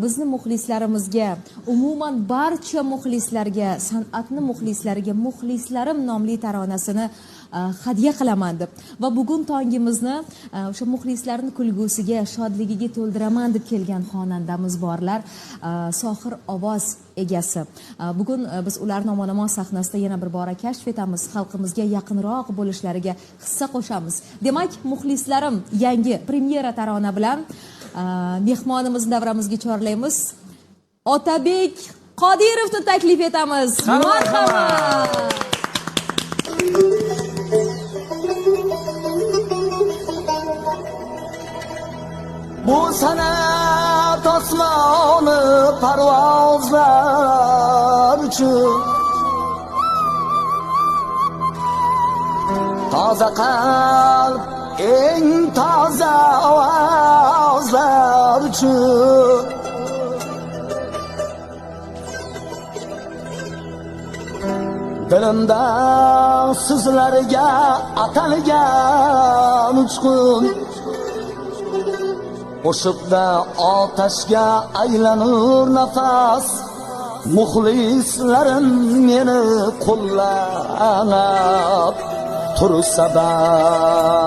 bizni muxlislarimizga, umuman barcha muxlislarga, san'atni muxlislariga Muxlislarim nomli taronasini hadya qilaman deb va bugun tongimizni o'sha muxlislarning kulgusiga, shodligiga to'ldiraman deb kelgan xonandamiz borlar, sohir ovoz egasi. Bugun biz ularni omon-omon sahnasida yana bir bora kashf etamiz, xalqimizga yaqinroq bo'lishlariga hissa qo'shamiz. Demak, Muxlislarim yangi premyera tarona bilan mehmonimizni davramizga chorlaymiz. Otabek Qodirovni taklif etamiz. Marhamat. Bu sanat osmoni parvozlar uchun toza qalb eng toza ovozlar uchun dilimda sizlarga atalgan uchqun qo'shiqda otashga aylanur nafas, muxlislarim meni qo'llab tursa bas.